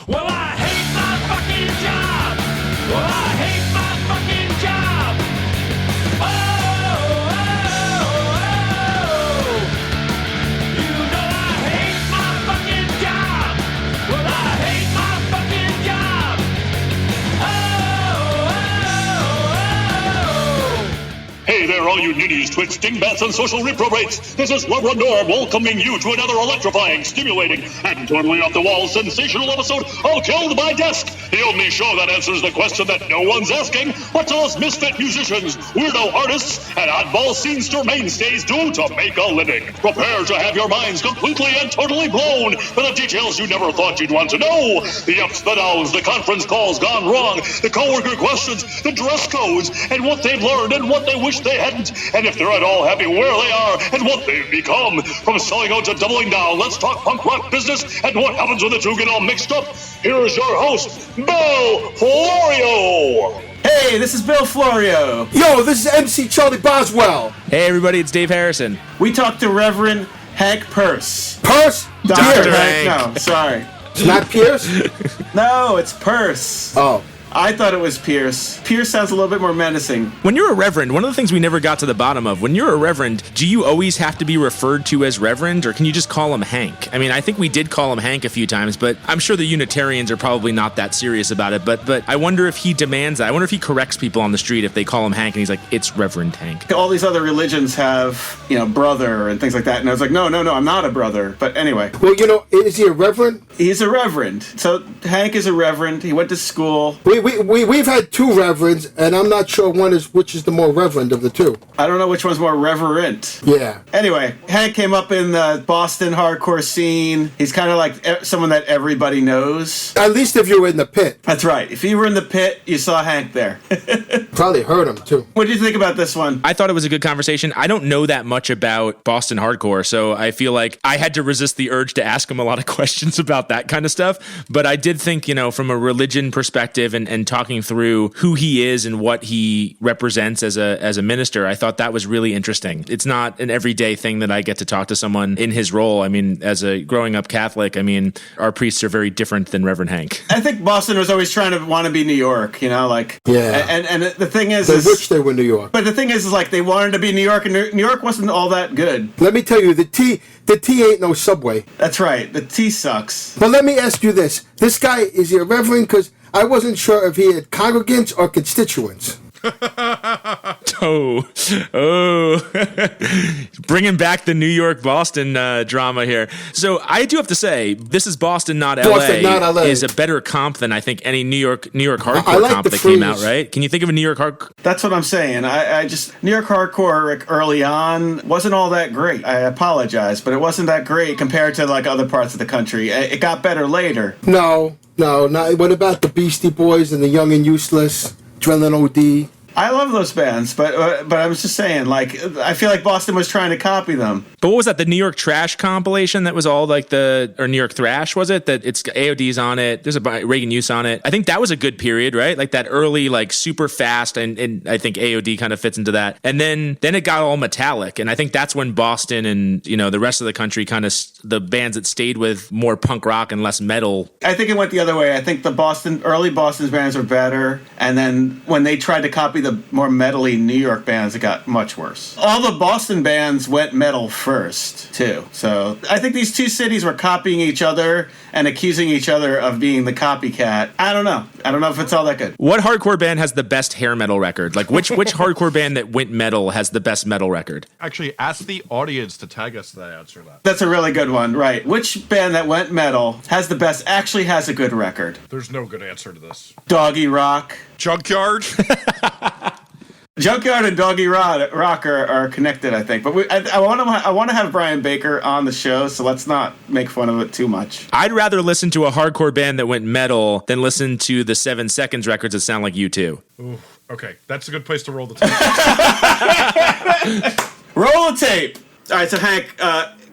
Well, I hate my fucking job. Well, I hate my fucking job. Oh, oh, oh. You know I hate my fucking job. Well, I hate my fucking job. Oh, oh, oh. Hey there, all you ninnies, twits, dingbats, and social reprobates. This is Reverend Norm welcoming you to another electrifying, stimulating, and totally off-the-wall sensational episode of Killed by Desk, the only show that answers the question that no one's asking: what do us misfit musicians, weirdo artists, and oddball scenester mainstays do to make a living? Prepare to have your minds completely and totally blown by the details you never thought you'd want to know. The ups, the downs, the conference calls gone wrong, the coworker questions, the dress codes, and what they've learned and what they wish they hadn't, and if they're at all happy where they are and what they've become. From selling out to doubling down, let's talk punk rock business and what happens when the two get all mixed up. Here's your host, Bill Florio. Hey, this is Bill Florio. Yo, this is MC Charlie Boswell. Hey everybody, it's Dave Harrison. We talked to Reverend Hank Peirce. Peirce? Dr. Hank. No, sorry. It's not Peirce? No, it's Peirce. Oh. I thought it was Peirce. Peirce sounds a little bit more menacing. When you're a reverend, one of the things we never got to the bottom of, when you're a reverend, do you always have to be referred to as reverend, or can you just call him Hank? I mean, I think we did call him Hank a few times, but I'm sure the Unitarians are probably not that serious about it, but I wonder if he demands that. I wonder if he corrects people on the street if they call him Hank and he's like, it's Reverend Hank. All these other religions have, brother and things like that, and I was like, no, I'm not a brother. But anyway. Well, is he a reverend? He's a reverend. So Hank is a reverend. He went to school. We've had two reverends, and I'm not sure which is the more reverend of the two. I don't know which one's more reverent. Yeah. Anyway, Hank came up in the Boston hardcore scene. He's kind of like someone that everybody knows. At least if you were in the pit. That's right. If you were in the pit, you saw Hank there. Probably heard him, too. What did you think about this one? I thought it was a good conversation. I don't know that much about Boston hardcore, so I feel like I had to resist the urge to ask him a lot of questions about that kind of stuff. But I did think, from a religion perspective and talking through who he is and what he represents as a minister, I thought that was really interesting. It's not an everyday thing that I get to talk to someone in his role. I mean, as a growing up Catholic, our priests are very different than Reverend Hank. I think Boston was always trying to want to be New York, Yeah. And the thing is... They wish they were New York. But the thing is they wanted to be New York, and New York wasn't all that good. Let me tell you, the T ain't no Subway. That's right. The T sucks. But let me ask you this. This guy, is he a reverend? Because I wasn't sure if he had congregants or constituents. Oh, bringing back the New York-Boston drama here. So I do have to say, this is Boston, not LA. Boston, not LA. Is a better comp than I think any New York hardcore I like comp the that phrase. came out. Right? Can you think of a New York hardcore? That's what I'm saying. I just New York hardcore early on wasn't all that great. I apologize, but it wasn't that great compared to other parts of the country. It got better later. No. What about the Beastie Boys and the Young and Useless, Drillin' OD? I love those bands, but I was just saying, I feel like Boston was trying to copy them. But what was that? The New York Trash compilation that was all or New York Thrash, was it? That it's AOD's on it. There's a Reagan Youth on it. I think that was a good period, right? Like that early, super fast, and I think AOD kind of fits into that. And then it got all metallic, and I think that's when Boston and the rest of the country kind of the bands that stayed with more punk rock and less metal. I think it went the other way. I think early Boston's bands were better, and then when they tried to copy the more metal-y New York bands, it got much worse. All the Boston bands went metal first, too. So I think these two cities were copying each other and accusing each other of being the copycat. I don't know if it's all that good. What hardcore band has the best hair metal record? Like which hardcore band that went metal has the best metal record? Actually, ask the audience to tag us the answer to that. That's a really good one, right? Which band that went metal has a good record? There's no good answer to this. Doggy Rock. Junkyard? Junkyard and Doggy Rock are connected, I think. But I want to have Brian Baker on the show, so let's not make fun of it too much. I'd rather listen to a hardcore band that went metal than listen to the 7 Seconds records that sound like U2. Ooh, okay, that's a good place to roll the tape. Roll the tape! All right, so Hank,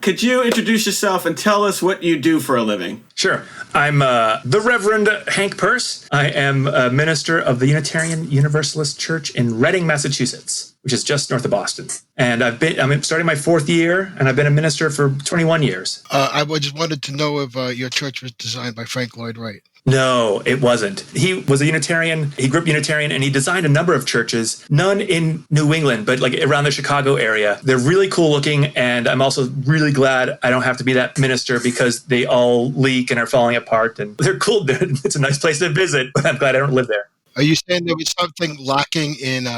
could you introduce yourself and tell us what you do for a living? Sure. I'm the Reverend Hank Peirce. I am a minister of the Unitarian Universalist Church in Reading, Massachusetts. which is just north of Boston. And I'm starting my 4th year, and I've been a minister for 21 years. I just wanted to know if your church was designed by Frank Lloyd Wright. No, it wasn't. He was a Unitarian. He grew up Unitarian, and he designed a number of churches, none in New England, but like around the Chicago area. They're really cool looking, and I'm also really glad I don't have to be that minister because they all leak and are falling apart, and they're cool. It's a nice place to visit, but I'm glad I don't live there. Are you saying there was something lacking in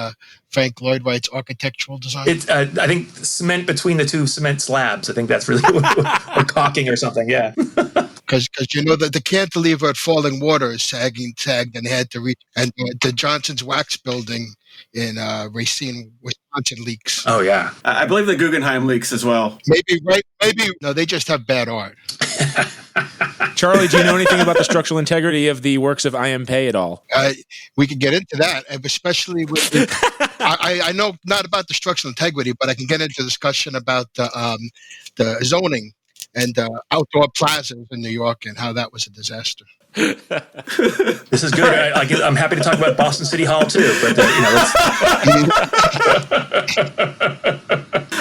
Frank Lloyd Wright's architectural design? It's, I think, cement between the two cement slabs. I think that's really or caulking or something, yeah. Because you know that the cantilever at Falling Water is sagged, and they had to reach. And the Johnson's Wax Building in Racine, Wisconsin leaks. Oh, yeah. I believe the Guggenheim leaks as well. Maybe, right? Maybe, no, they just have bad art. Charlie, do you know anything about the structural integrity of the works of I.M. Pei at all? We could get into that, especially with. I know not about the structural integrity, but I can get into discussion about the zoning and outdoor plazas in New York and how that was a disaster. This is good. I'm happy to talk about Boston City Hall too, but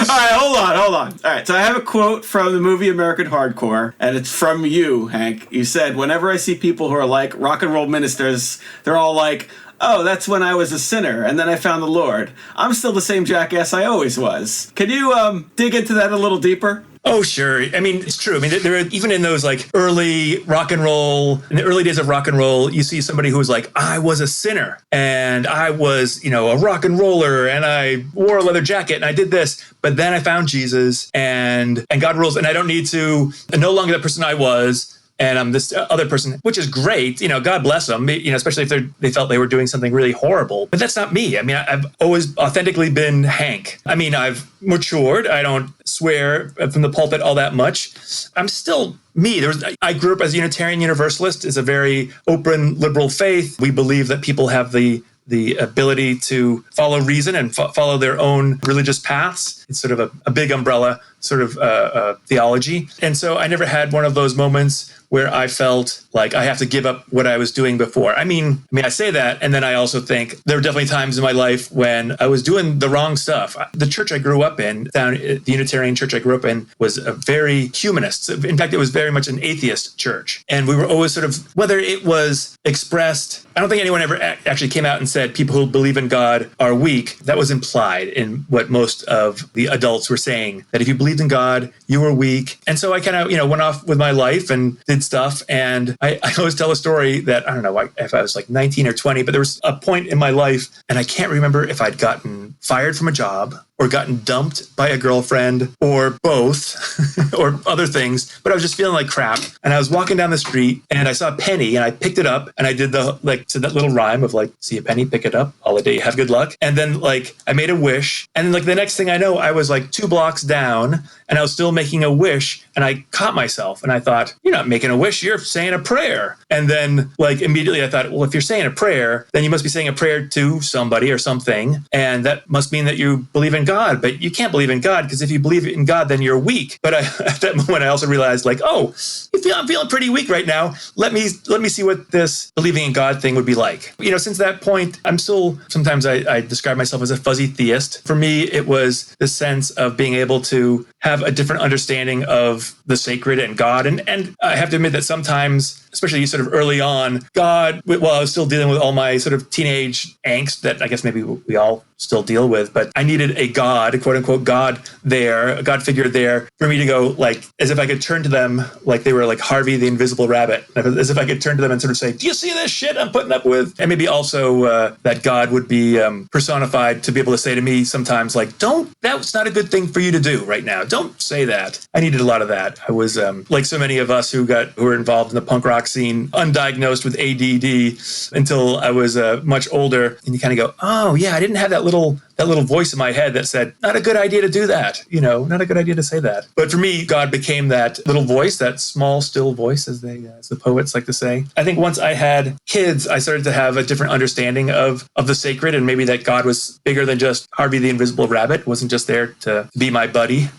All right, hold on. All right, so I have a quote from the movie American Hardcore, and it's from you, Hank. You said, whenever I see people who are like rock and roll ministers, they're all like, oh, that's when I was a sinner, and then I found the Lord. I'm still the same jackass I always was. Can you dig into that a little deeper? Oh, sure. I mean, it's true. I mean, there are, even in those like early rock and roll, in the early days of rock and roll, you see somebody who was like, I was a sinner and I was, a rock and roller and I wore a leather jacket and I did this, but then I found Jesus and God rules and I don't need to, no longer the person I was. And I'm this other person, which is great. God bless them, especially if they felt they were doing something really horrible. But that's not me. I mean, I've always authentically been Hank. I mean, I've matured. I don't swear from the pulpit all that much. I'm still me. I grew up as a Unitarian Universalist. It's a very open, liberal faith. We believe that people have the ability to follow reason and follow their own religious paths. It's sort of a big umbrella sort of theology. And so I never had one of those moments where I felt like I have to give up what I was doing before. I mean, I say that, and then I also think there were definitely times in my life when I was doing the wrong stuff. The church I grew up in, the Unitarian church I grew up in, was a very humanist. In fact, it was very much an atheist church. And we were always sort of, whether it was expressed, I don't think anyone ever actually came out and said people who believe in God are weak. That was implied in what most of the adults were saying, that if you believed in God, you were weak. And so I kind of, went off with my life and did stuff. And I always tell a story that, I don't know if I was like 19 or 20, but there was a point in my life, and I can't remember if I'd gotten fired from a job or gotten dumped by a girlfriend or both or other things, but I was just feeling like crap. And I was walking down the street and I saw a penny and I picked it up and I did that little rhyme of like, see a penny, pick it up, holiday, have good luck. And then I made a wish. And then the next thing I know, I was 2 blocks down and I was still making a wish and I caught myself and I thought, you're not making a wish, you're saying a prayer. And then immediately I thought, well, if you're saying a prayer, then you must be saying a prayer to somebody or something. And that must mean that you believe in God, but you can't believe in God because if you believe in God, then you're weak. But at that moment, I also realized I'm feeling pretty weak right now. Let me see what this believing in God thing would be like. Since that point, I'm still, sometimes I describe myself as a fuzzy theist. For me, it was the sense of being able to have a different understanding of the sacred and God. And I have to admit that sometimes, especially sort of early on, God, while I was still dealing with all my sort of teenage angst that I guess maybe we all still deal with, but I needed a God, quote unquote, God there, a God figure there for me to go as if I could turn to them like they were like Harvey the Invisible Rabbit, as if I could turn to them and sort of say, do you see this shit I'm putting up with? And maybe also that God would be personified to be able to say to me sometimes that's not a good thing for you to do right now. Don't say that. I needed a lot of that. I was like so many of us who were involved in the punk rock scene, undiagnosed with ADD until I was much older. And you kind of go, oh yeah, I didn't have that little voice in my head that said, not a good idea to do that, not a good idea to say that. But for me, God became that little voice, that small, still voice, as the poets like to say. I think once I had kids, I started to have a different understanding of the sacred, and maybe that God was bigger than just Harvey the Invisible Rabbit, wasn't just there to be my buddy,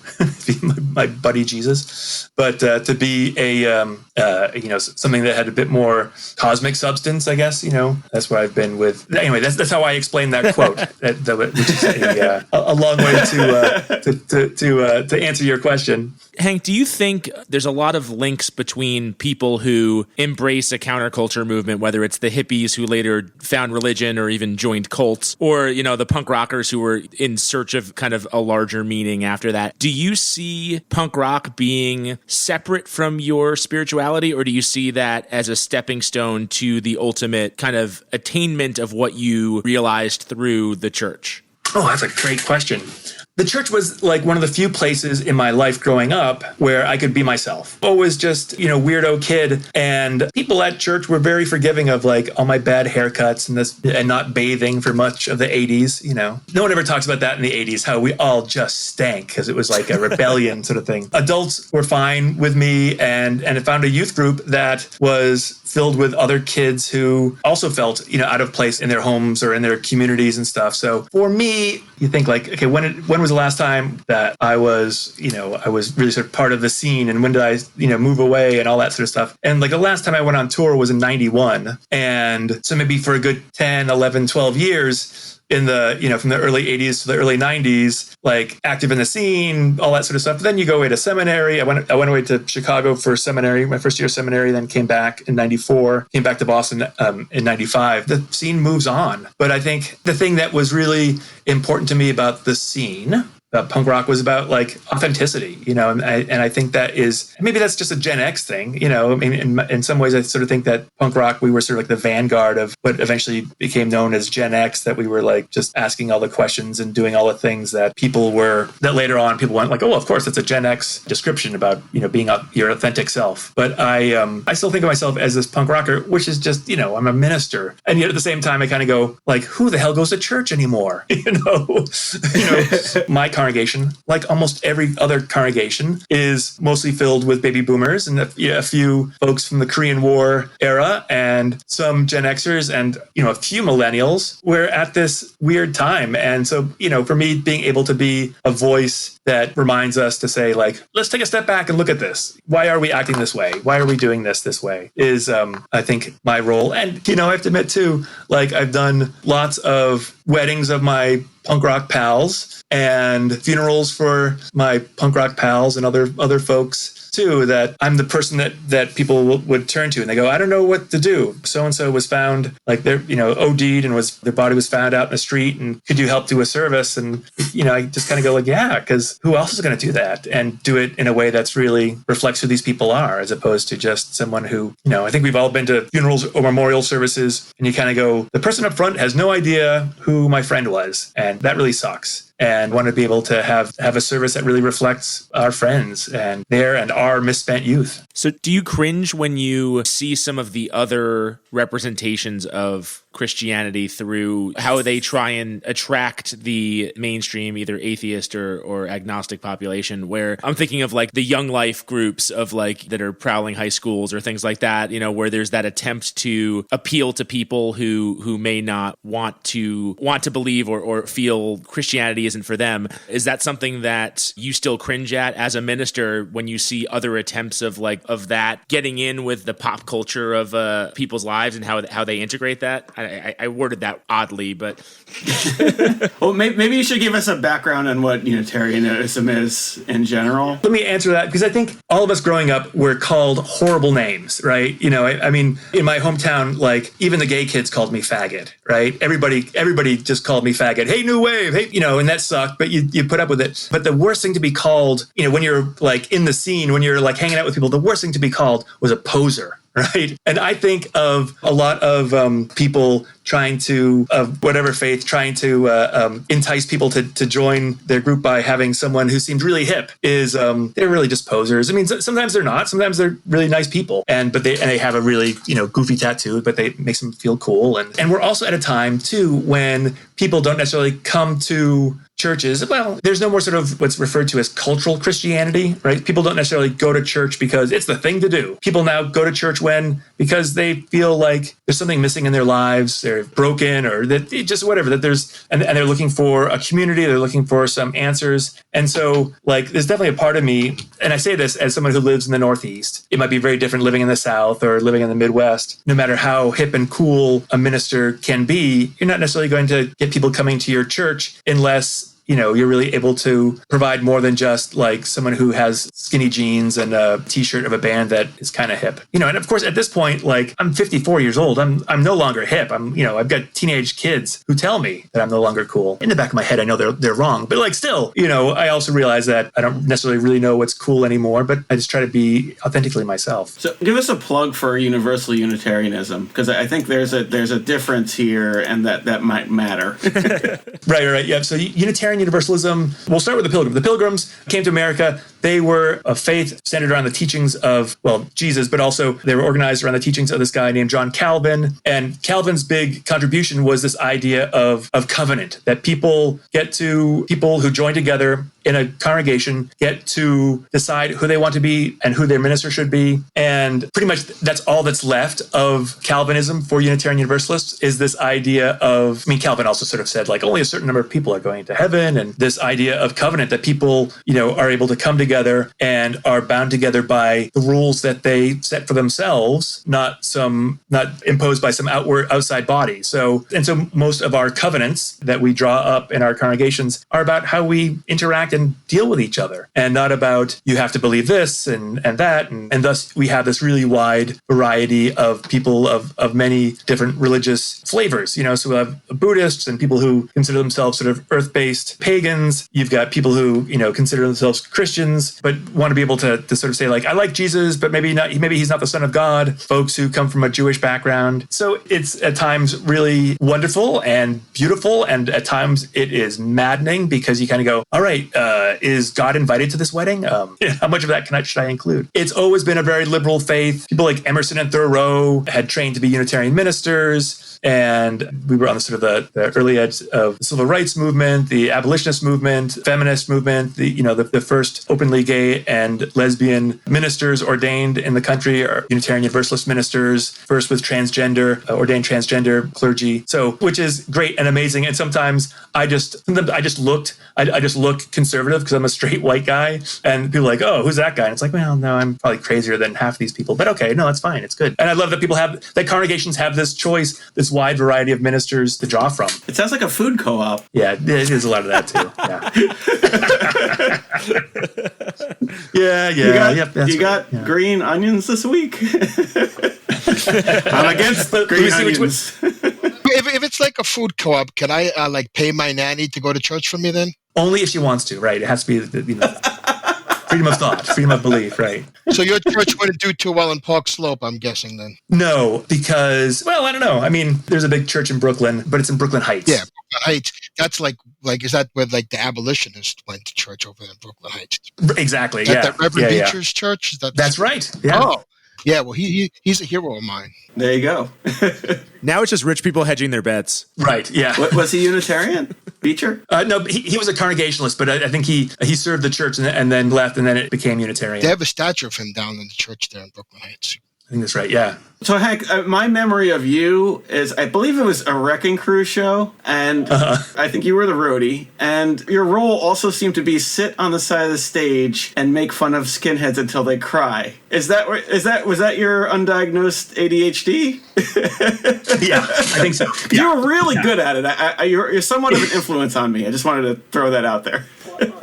my buddy Jesus, but to be a something that had a bit more cosmic substance, I guess. That's where I've been with. Anyway, that's how I explain that quote, which is a long way to answer your question. Hank, do you think there's a lot of links between people who embrace a counterculture movement, whether it's the hippies who later found religion or even joined cults, or, the punk rockers who were in search of kind of a larger meaning after that? Do you see punk rock being separate from your spirituality, or do you see that as a stepping stone to the ultimate kind of attainment of what you realized through the church? Oh, that's a great question. The church was like one of the few places in my life growing up where I could be myself. Always just, weirdo kid. And people at church were very forgiving of like all my bad haircuts and not bathing for much of the 80s. No one ever talks about that in the 80s, how we all just stank because it was like a rebellion sort of thing. Adults were fine with me, and I found a youth group that was filled with other kids who also felt, out of place in their homes or in their communities and stuff. So for me, you think like, okay, when was the last time that I was really sort of part of the scene, and when did I, move away and all that sort of stuff? And like the last time I went on tour was in 91. And so maybe for a good 10, 11, 12 years, in the, from the early 80s to the early 90s, like active in the scene, all that sort of stuff. Then you go away to seminary. I went away to Chicago for seminary, my first year of seminary, then came back in 94, came back to Boston in 95. The scene moves on. But I think the thing that was really important to me about the scene, punk rock, was about like authenticity, and I think that is, maybe that's just a Gen X thing, I mean, in some ways I sort of think that punk rock, we were sort of like the vanguard of what eventually became known as Gen X, that we were like just asking all the questions and doing all the things that that later on people went like, oh, of course, that's a Gen X description about, being your authentic self. But I still think of myself as this punk rocker, which is just, I'm a minister. And yet at the same time, I kind of go like, who the hell goes to church anymore? My congregation, like almost every other congregation, is mostly filled with baby boomers and a few folks from the Korean War era and some Gen Xers and, a few millennials. We're at this weird time. And so, for me, being able to be a voice that reminds us to say like, let's take a step back and look at this. Why are we acting this way? Why are we doing this way? Is, I think, my role. And, I have to admit too, like I've done lots of weddings of my punk rock pals and funerals for my punk rock pals and other folks too, that I'm the person that people would turn to and they go, I don't know what to do. So-and-so was found, like they're, OD'd and their body was found out in the street, and could you help do a service? And, I just kind of go like, yeah, because who else is going to do that and do it in a way that's really reflects who these people are, as opposed to just someone who, I think we've all been to funerals or memorial services and you kind of go, the person up front has no idea who my friend was. And that really sucks. And want to be able to have a service that really reflects our friends and our misspent youth. So do you cringe when you see some of the other representations of Christianity through how they try and attract the mainstream, either atheist or agnostic population, where I'm thinking of like the Young Life groups of like that are prowling high schools or things like that, where there's that attempt to appeal to people who may not want to believe or feel Christianity isn't for them. Is that something that you still cringe at as a minister when you see other attempts of that getting in with the pop culture of people's lives and how they integrate that? I worded that oddly, but well, maybe you should give us a background on what Unitarianism is in general. Let me answer that, because I think all of us growing up were called horrible names, right? I mean, in my hometown, like even the gay kids called me faggot, right? Everybody just called me faggot. Hey, new wave. Hey, and that sucked, but you put up with it. But the worst thing to be called, when you're like in the scene, when you're like hanging out with people, the worst thing to be called was a poser. Right. And I think of a lot of people trying to, of whatever faith, trying to entice people to join their group by having someone who seemed really hip is they're really just posers. I mean, sometimes they're not. Sometimes they're really nice people. But they have a really, goofy tattoo, but they makes them feel cool. And we're also at a time, too, when people don't necessarily come to churches, well, there's no more sort of what's referred to as cultural Christianity, right? People don't necessarily go to church because it's the thing to do. People now go to church because they feel like there's something missing in their lives, they're broken, or that just whatever, that there's, and they're looking for a community, they're looking for some answers. And so, like, there's definitely a part of me, and I say this as someone who lives in the Northeast. It might be very different living in the South or living in the Midwest. No matter how hip and cool a minister can be, you're not necessarily going to get people coming to your church unless you're really able to provide more than just like someone who has skinny jeans and a t-shirt of a band that is kind of hip. And of course, at this point, like, I'm 54 years old. I'm no longer hip. I've got teenage kids who tell me that I'm no longer cool. In the back of my head, I know they're wrong, but like, still, I also realize that I don't necessarily really know what's cool anymore, but I just try to be authentically myself. So give us a plug for Universal Unitarianism, because I think there's a difference here, and that might matter. Right. Yeah. So Unitarian Universalism, we'll start with the Pilgrims. The Pilgrims came to America. They were a faith centered around the teachings of, Jesus, but also they were organized around the teachings of this guy named John Calvin. And Calvin's big contribution was this idea of covenant, that people who join together in a congregation get to decide who they want to be and who their minister should be. And pretty much that's all that's left of Calvinism for Unitarian Universalists, is this idea of, Calvin also sort of said, like, only a certain number of people are going to heaven, and this idea of covenant, that people, are able to come together and are bound together by the rules that they set for themselves, not imposed by some outside body. So most of our covenants that we draw up in our congregations are about how we interact and deal with each other, and not about you have to believe this and that. And thus we have this really wide variety of people of many different religious flavors. So we have Buddhists and people who consider themselves sort of earth-based pagans. You've got people who, consider themselves Christians, but want to be able to sort of say, like, I like Jesus, but maybe he's not the Son of God. Folks who come from a Jewish background. So it's at times really wonderful and beautiful, and at times it is maddening, because you kind of go, all right, is God invited to this wedding? How much of that should I include? It's always been a very liberal faith. People like Emerson and Thoreau had trained to be Unitarian ministers. And we were on the sort of the early edge of the civil rights movement, the abolitionist movement, feminist movement. The first openly gay and lesbian ministers ordained in the country are Unitarian Universalist ministers. First with ordained transgender clergy. So, which is great and amazing. And sometimes I just look conservative because I'm a straight white guy, and people are like, oh, who's that guy? And it's like, well, no, I'm probably crazier than half these people, but okay, no, it's fine, it's good. And I love that congregations have this choice, this wide variety of ministers to draw from. It sounds like a food co-op. Yeah, there's a lot of that too. Yeah. You got green onions this week. I'm against the green onions. If it's like a food co-op, can I pay my nanny to go to church for me then? Only if she wants to, right? It has to be freedom of thought, freedom of belief, right? So your church wouldn't do too well in Park Slope, I'm guessing then? No, because, well, I don't know. There's a big church in Brooklyn, but it's in Brooklyn Heights. Yeah, Brooklyn Heights. That's like is that where the abolitionists went to church over in Brooklyn Heights? Exactly. Is that Reverend Beecher's church? That's right. Yeah. Oh, yeah. Well, he's a hero of mine. There you go. Now it's just rich people hedging their bets. Right. Yeah. Was he Unitarian, Beecher? No, he was a Congregationalist, but I think he served the church and then left, and then it became Unitarian. They have a statue of him down in the church there in Brooklyn Heights. I think that's right. Yeah. So, Hank, my memory of you is, I believe it was a Wrecking Crew show, and I think you were the roadie, and your role also seemed to be sit on the side of the stage and make fun of skinheads until they cry. Was that your undiagnosed ADHD? Yeah, I think so. You were really good at it. You're somewhat of an influence on me. I just wanted to throw that out there.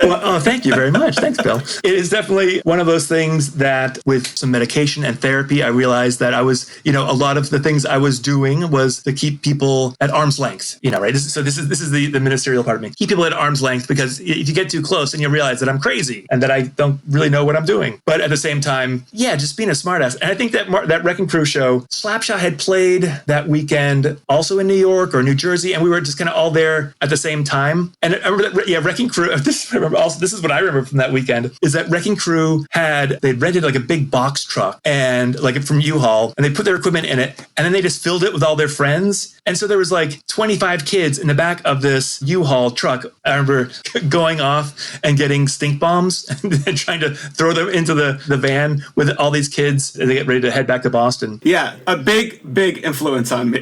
Well, thank you very much. Thanks, Bill. It is definitely one of those things that with some medication and therapy, I realized that I was, a lot of the things I was doing was to keep people at arm's length, right? So this is the ministerial part of me. Keep people at arm's length, because if you get too close and you realize that I'm crazy and that I don't really know what I'm doing. But at the same time, just being a smartass. And I think that Wrecking Crew show, Slapshot had played that weekend also in New York or New Jersey, and we were just kind of all there at the same time. And I remember that, Wrecking Crew, this is what I remember from that weekend, is that Wrecking Crew they'd rented like a big box truck, and like from U-Haul, and they put their equipment in it, and then they just filled it with all their friends. And so there was like 25 kids in the back of this U-Haul truck. I remember going off and getting stink bombs and trying to throw them into the van with all these kids as they get ready to head back to Boston. Yeah, a big influence on me.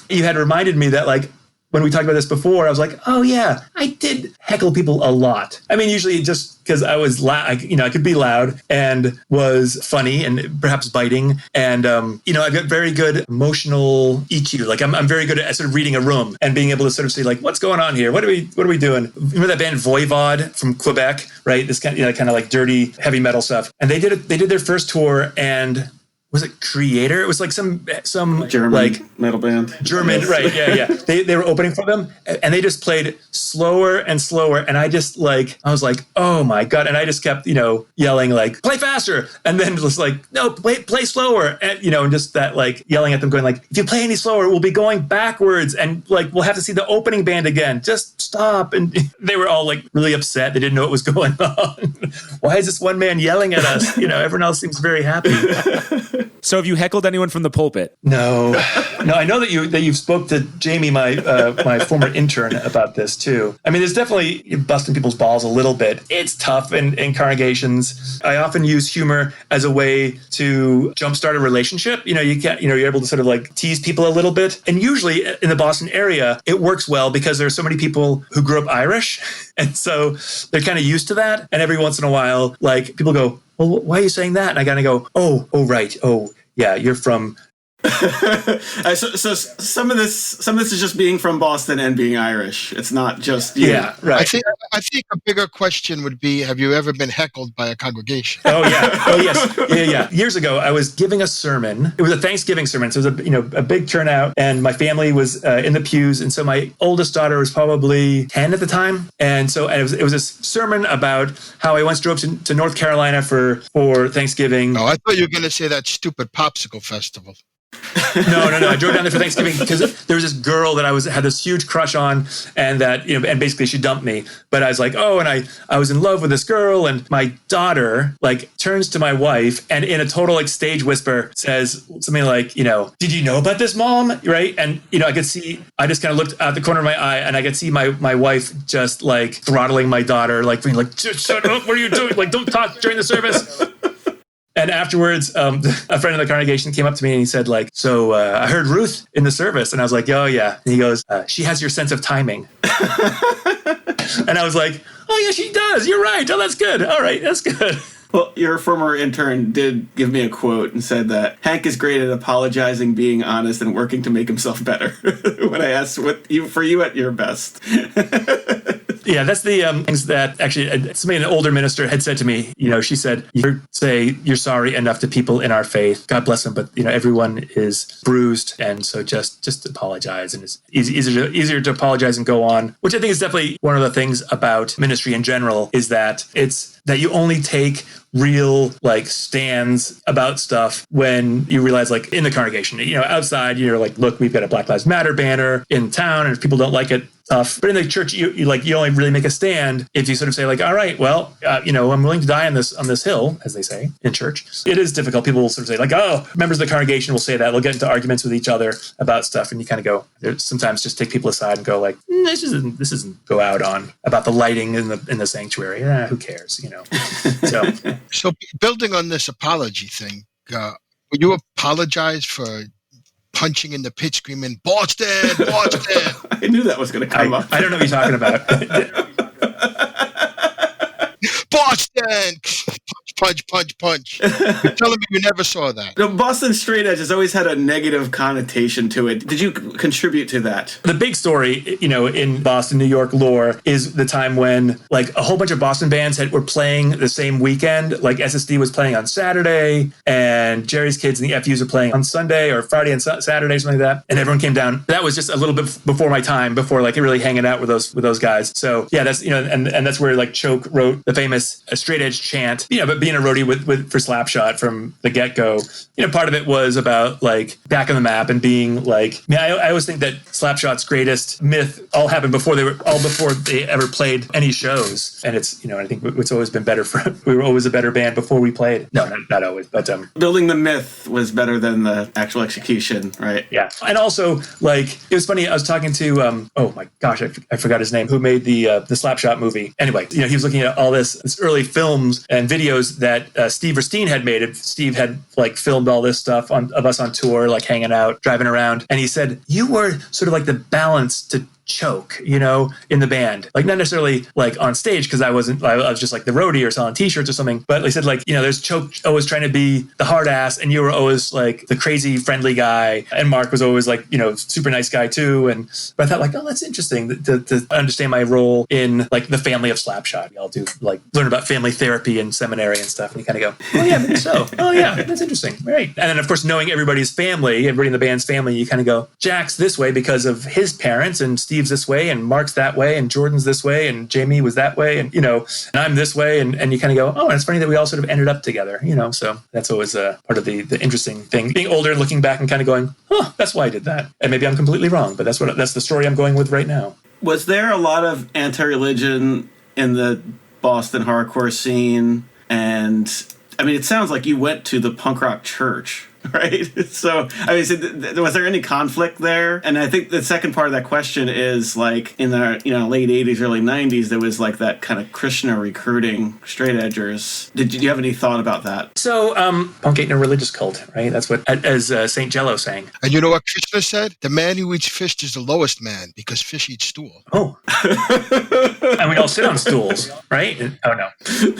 You had reminded me that, like, when we talked about this before, I was like, oh yeah, I did heckle people a lot. I mean, usually just because I was I could be loud and was funny and perhaps biting. And, I've got very good emotional EQ. Like I'm very good at sort of reading a room and being able to sort of say, like, what's going on here? What are we doing? Remember that band Voivod from Quebec, right? This kind of like dirty heavy metal stuff. And they did their first tour, and was it Creator? It was like some German like metal band. German, Yes. right? Yeah. They were opening for them, and they just played slower and slower, and I was like, oh my god! And I just kept yelling like, play faster, and then just like, no, play slower, and and just that like yelling at them, going like, if you play any slower, we'll be going backwards, and like we'll have to see the opening band again. Just stop! And they were all like really upset. They didn't know what was going on. Why is this one man yelling at us? Everyone else seems very happy. So have you heckled anyone from the pulpit? No. I know that you've spoke to Jamie, my former intern, about this too. I mean, there's definitely busting people's balls a little bit. It's tough in congregations. I often use humor as a way to jumpstart a relationship. You're able to sort of like tease people a little bit. And usually in the Boston area, it works well because there are so many people who grew up Irish. And so they're kind of used to that. And every once in a while, like people go, well, why are you saying that? And I gotta go, oh, right. Oh, yeah, you're from. So some of this is just being from Boston and being Irish. It's not just you. Yeah, right. I think a bigger question would be: have you ever been heckled by a congregation? Oh yeah. Oh yes. Yeah. Years ago, I was giving a sermon. It was a Thanksgiving sermon, so it was a big turnout, and my family was in the pews, and so my oldest daughter was probably 10 at the time, and so it was a sermon about how I once drove to North Carolina for Thanksgiving. Oh, I thought you were going to say that stupid popsicle festival. No. I drove down there for Thanksgiving because there was this girl that I had this huge crush on, and that and basically she dumped me. But I was like, oh, and I was in love with this girl, and my daughter like turns to my wife and in a total like stage whisper says something like, did you know about this, Mom? Right? And I could see, I just kind of looked out the corner of my eye, and I could see my wife just like throttling my daughter, like being like, shut up, what are you doing? Like, don't talk during the service. And afterwards, a friend of the congregation came up to me and he said, like, so I heard Ruth in the service. And I was like, oh, yeah. And he goes, she has your sense of timing. And I was like, oh, yeah, she does. You're right. Oh, that's good. All right. That's good. Well, your former intern did give me a quote and said that Hank is great at apologizing, being honest, and working to make himself better. When I asked for you at your best. Yeah, that's the things that actually somebody, an older minister, had said to me. She said, "You say you're sorry enough to people in our faith. God bless them, but everyone is bruised, and so just apologize, and it's easier to apologize and go on." Which I think is definitely one of the things about ministry in general, is that it's that you only take real like stands about stuff when you realize, like, in the congregation, outside you're like, look, we've got a Black Lives Matter banner in town, and if people don't like it, tough. But in the church, you only really make a stand if you sort of say, like, all right, well, I'm willing to die on this hill, as they say in church. It is difficult. People will sort of say, like, oh, members of the congregation will say that. They'll get into arguments with each other about stuff, and you kind of go, sometimes just take people aside and go, like, this isn't go out on about the lighting in the sanctuary. Who cares, So building on this apology thing, will you apologize for punching in the pit, screaming, Boston, Boston? I knew that was going to come up. I don't know what you're talking about. Boston! Punch. You're telling me you never saw that. The Boston straight edge has always had a negative connotation to it. Did you contribute to that? The big story, in Boston, New York lore is the time when, like, a whole bunch of Boston bands were playing the same weekend. Like, SSD was playing on Saturday, and Jerry's Kids and the FUs were playing on Sunday or Friday and Saturday, something like that. And everyone came down. That was just a little bit before my time, before like really hanging out with those guys. So yeah, that's and that's where like Choke wrote the famous straight edge chant. But being a roadie for Slapshot from the get-go, part of it was about like back on the map and being like, I always think that Slapshot's greatest myth all happened before they ever played any shows. And it's, I think it's always been better we were always a better band before we played. No, not always, but building the myth was better than the actual execution, right? Yeah. And also, like, it was funny, I was talking to oh my gosh, I forgot his name, who made the Slapshot movie. Anyway, he was looking at all this early films and videos that Steve Verstein had made. Steve had like filmed all this stuff of us on tour, like hanging out, driving around. And he said, you were sort of like the balance to choke, in the band. Like not necessarily like on stage, because I was just like the roadie or selling t-shirts or something. But they said like, there's Choke always trying to be the hard ass, and you were always like the crazy friendly guy. And Mark was always like, super nice guy too. But I thought like, oh, that's interesting to understand my role in like the family of Slapshot. We all do like learn about family therapy in seminary and stuff. And you kind of go, oh yeah, maybe so. Oh yeah, that's interesting. Right. And then of course, knowing everybody in the band's family, you kind of go, Jack's this way because of his parents, and Steve's this way, and Mark's that way, and Jordan's this way, and Jamie was that way, and and I'm this way, and you kind of go, oh, and it's funny that we all sort of ended up together, so that's always part of the interesting thing. Being older, looking back and kind of going, oh, that's why I did that, and maybe I'm completely wrong, but that's the story I'm going with right now. Was there a lot of anti-religion in the Boston hardcore scene? And I mean, it sounds like you went to the punk rock church, right? So, I mean, was there any conflict there? And I think the second part of that question is like in the late 80s, early 90s, there was like that kind of Krishna recruiting straight edgers. Did you have any thought about that? So, punk ain't no religious cult, right? That's what, as St. Jello sang. And you know what Krishna said? The man who eats fish is the lowest man because fish eat stool. Oh. And we all sit on stools, right? Oh, no.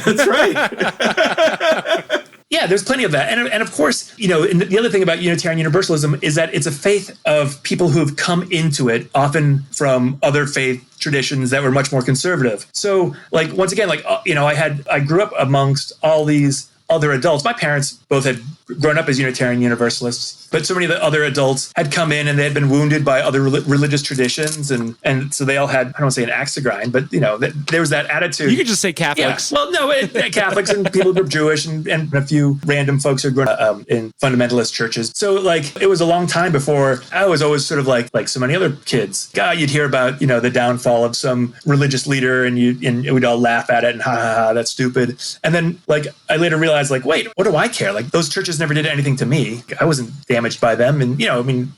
That's right. Yeah, there's plenty of that. And of course, and the other thing about Unitarian Universalism is that it's a faith of people who've come into it, often from other faith traditions that were much more conservative. So, like, once again, like, I grew up amongst all these other adults. My parents both had grown up as Unitarian Universalists, but so many of the other adults had come in and they had been wounded by other religious traditions, and so they all had, I don't want to say an axe to grind, but there was that attitude. You could just say Catholics. Yeah. Well, no, Catholics and people who were Jewish and a few random folks who had grown up in fundamentalist churches. So like it was a long time before I was always sort of like so many other kids. God, you'd hear about the downfall of some religious leader, and we'd all laugh at it and ha, that's stupid. And then like I later realized like, wait, what do I care? Like those churches never did anything to me. I wasn't damaged by them. And,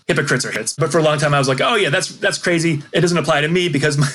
hypocrites are hits. But for a long time, I was like, oh yeah, that's crazy. It doesn't apply to me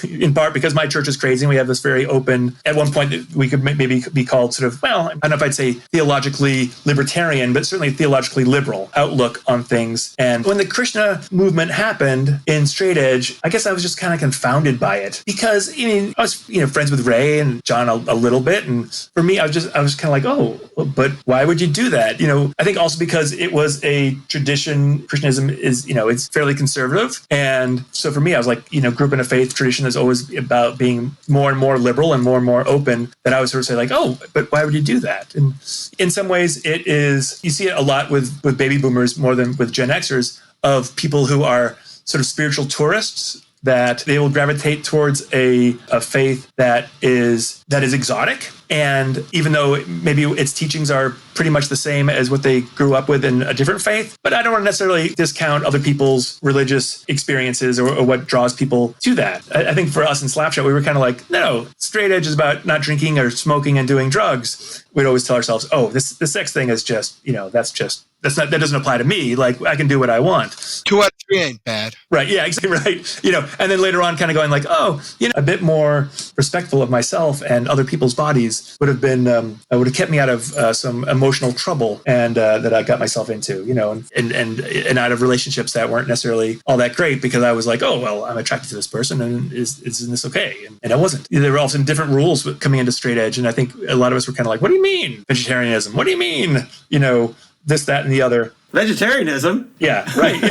in part because my church is crazy. And we have this very open, at one point we could maybe be called sort of, well, I don't know if I'd say theologically libertarian, but certainly theologically liberal outlook on things. And when the Krishna movement happened in straight edge, I guess I was just kind of confounded by it because, I was, friends with Ray and John a little bit. And for me, I was kind of like, oh, but why would you do that? I think also because it was a tradition, Christianism is, it's fairly conservative. And so for me, I was like, grew up in a faith tradition that's always about being more and more liberal and more open, that I would sort of say like, oh, but why would you do that? And in some ways it is, you see it a lot with baby boomers more than with Gen Xers, of people who are sort of spiritual tourists, that they will gravitate towards a faith that is exotic. And even though maybe its teachings are pretty much the same as what they grew up with in a different faith, but I don't want to necessarily discount other people's religious experiences or what draws people to that. I think for us in Slapshot, we were kind of like, no, straight edge is about not drinking or smoking and doing drugs. We'd always tell ourselves, oh, the sex thing is just, that doesn't apply to me. Like I can do what I want. 2 out of 3 ain't bad. Right. Yeah, exactly right. And then later on kind of going like, oh, a bit more respectful of myself and other people's bodies would have been, would have kept me out of some emotional trouble and that I got myself into, and out of relationships that weren't necessarily all that great because I was like, oh, well, I'm attracted to this person and isn't this okay? And I wasn't. There were also different rules coming into straight edge. And I think a lot of us were kind of like, what do you mean vegetarianism? What do you mean, this, that, and the other? Vegetarianism? Yeah, right.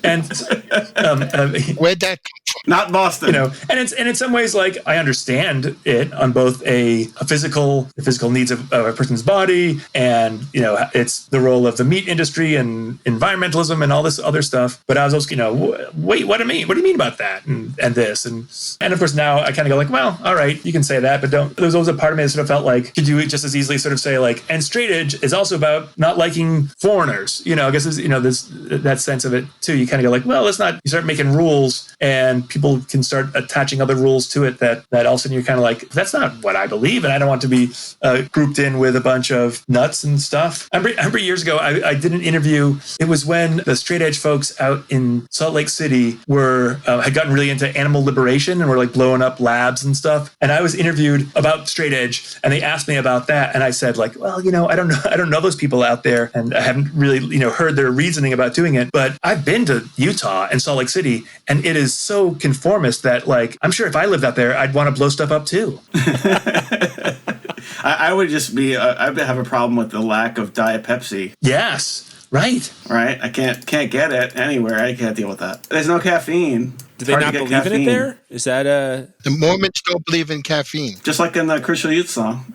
And where'd that come from? Not Boston. You know, and in some ways, like, I understand it on both the physical needs of a person's body, and, you know, it's the role of the meat industry and environmentalism and all this other stuff. But I was also, you know, wait, what do you mean about that and this and of course now I kind of go like, well, all right, you can say that, but don't. There's always a part of me that sort of felt like, could you just as easily sort of say like, and straight edge is also about not liking foreigners. You know, I guess you know that sense of it too. You kind of go like, well, let's not. You start making rules, and people can start attaching other rules to it that all of a sudden you're kind of like, that's not what I believe, and I don't want to be grouped in with a bunch of nuts and stuff. I remember years ago, I did an interview. It was when the straight edge folks out in Salt Lake City had gotten really into animal liberation and were like blowing up labs and stuff. And I was interviewed about straight edge, and they asked me about that, and I said like, well, you know, I don't know those people out there, and I haven't really, you know, heard their reasoning about doing it. But I've been to Utah and Salt Lake City, and it is so conformist that like, I'm sure if I lived out there, I'd want to blow stuff up too. I would just be. I would have a problem with the lack of Diet Pepsi. Yes. Right. I can't get it anywhere. I can't deal with that. There's no caffeine. Do they not believe in it there? Is that The Mormons don't believe in caffeine. Just like in the Crucial Youth song.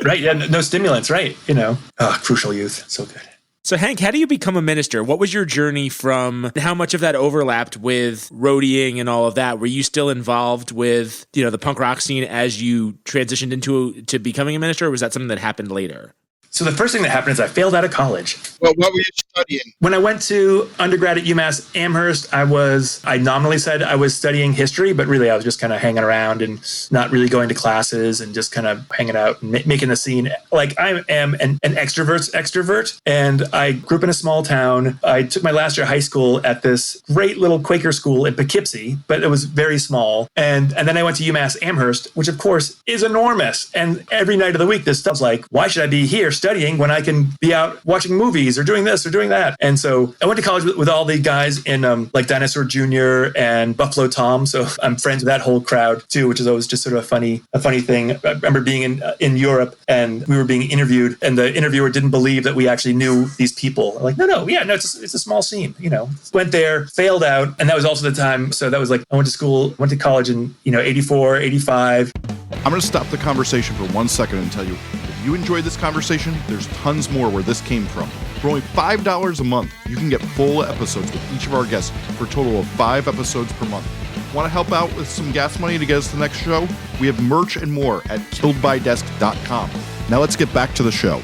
Right. Yeah. No stimulants. Right. You know. Crucial Youth. So good. So, Hank, how do you become a minister? What was your journey from? How much of that overlapped with roadieing and all of that? Were you still involved with, you know, the punk rock scene as you transitioned to becoming a minister, or was that something that happened later? So the first thing that happened is I failed out of college. Well, what were you studying? When I went to undergrad at UMass Amherst, I nominally said I was studying history, but really I was just kind of hanging around and not really going to classes and just kind of hanging out and making the scene. Like, I am an extrovert's extrovert, and I grew up in a small town. I took my last year of high school at this great little Quaker school in Poughkeepsie, but it was very small. And then I went to UMass Amherst, which of course is enormous. And every night of the week, this stuff's like, why should I be here studying when I can be out watching movies or doing this or doing that? And so I went to college with all the guys in like Dinosaur Jr. and Buffalo Tom. So I'm friends with that whole crowd too, which is always just sort of a funny thing. I remember being in Europe, and we were being interviewed, and the interviewer didn't believe that we actually knew these people. I'm like, no, it's a small scene, you know. Went there, failed out, and that was also the time. So that was like, I went to college in, 84, 85. I'm going to stop the conversation for 1 second and tell you, if you enjoyed this conversation, there's tons more where this came from. For only $5 a month, you can get full episodes with each of our guests for a total of 5 episodes per month. Want to help out with some gas money to get us to the next show? We have merch and more at killedbydesk.com. Now let's get back to the show.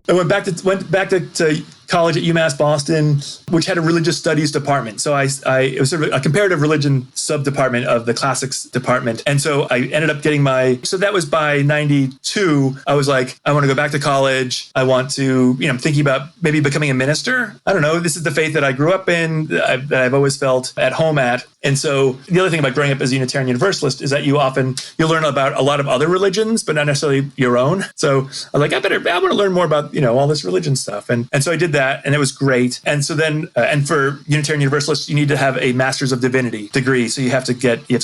I went back to college at UMass Boston, which had a religious studies department. So it was sort of a comparative religion sub-department of the classics department. And so I ended up getting so that was by 92. I was like, I want to go back to college. I want to, I'm thinking about maybe becoming a minister. I don't know. This is the faith that I grew up in, that I've always felt at home at. And so the other thing about growing up as a Unitarian Universalist is that you learn about a lot of other religions, but not necessarily your own. So I was like, I want to learn more about, all this religion stuff. And so I did that, and it was great. And so then, and for Unitarian Universalists, you need to have a Master's of Divinity degree. So you have to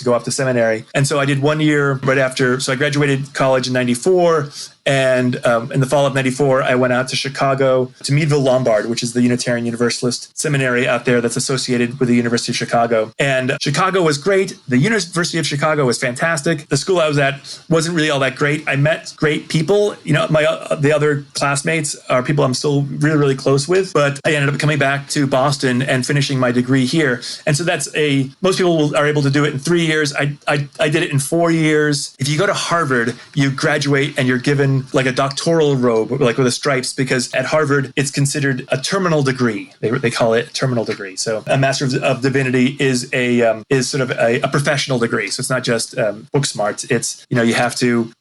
go off to seminary. And so I did 1 year right after. So I graduated college in 94. And in the fall of 94, I went out to Chicago, to Meadville Lombard, which is the Unitarian Universalist seminary out there that's associated with the University of Chicago. And Chicago was great. The University of Chicago was fantastic. The school I was at wasn't really all that great. I met great people. The other classmates are people I'm still really, really close with. But I ended up coming back to Boston and finishing my degree here. And so most people are able to do it in 3 years. I did it in 4 years. If you go to Harvard, you graduate and you're given like a doctoral robe, like with the stripes, because at Harvard, it's considered a terminal degree. They call it a terminal degree. So a Master of Divinity is sort of a professional degree. So it's not just book smarts. It's, you have to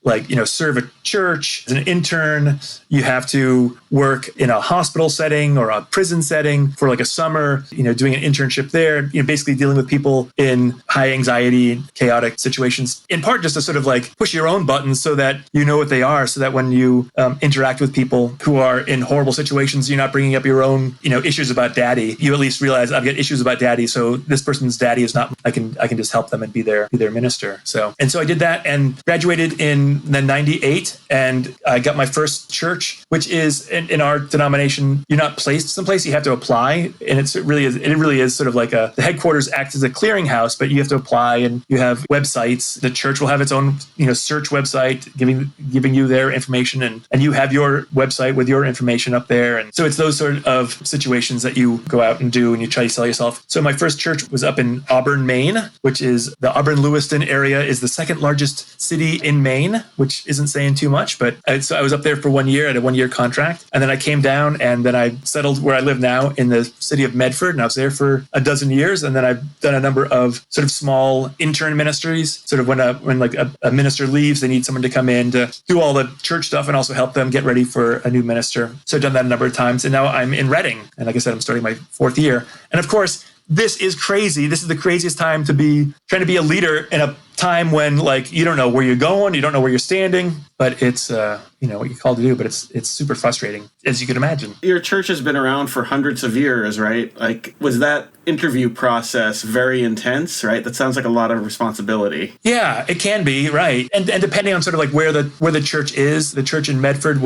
serve a church as an intern. You have to work in a hospital setting or a prison setting for like a summer, doing an internship there, basically dealing with people in high anxiety and chaotic situations, in part just to sort of like push your own buttons so that you know what they are, so that when you interact with people who are in horrible situations, you're not bringing up your own, issues about daddy. You at least realize I've got issues about daddy, so this person's daddy is not. I can just help them and be their minister. So I did that and graduated in the 98, and I got my first church, which is in our denomination. You're not placed someplace; you have to apply, and it really is sort of like the headquarters acts as a clearinghouse, but you have to apply, and you have websites. The church will have its own, search website giving you their information, and you have your website with your information up there. And so it's those sort of situations that you go out and do, and you try to sell yourself. So my first church was up in Auburn, Maine, which is the Auburn-Lewiston area is the second largest city in Maine, which isn't saying too much, but so I was up there for 1 year at a 1-year contract. And then I came down, and then I settled where I live now in the city of Medford, and I was there for a dozen years. And then I've done a number of sort of small intern ministries, sort of when a minister leaves, they need someone to come in to do all the church stuff and also help them get ready for a new minister. So I've done that a number of times. And now I'm in Reading. And like I said, I'm starting my 4th year. And of course, this is crazy. This is the craziest time to be trying to be a leader in a time when you don't know where you're going, you don't know where you're standing, but it's what you're called to do, but it's super frustrating, as you can imagine. Your church has been around for hundreds of years, right? Was that interview process very intense, right? That sounds like a lot of responsibility. Yeah, it can be, right. And depending on sort of like where the church is, the church in Medford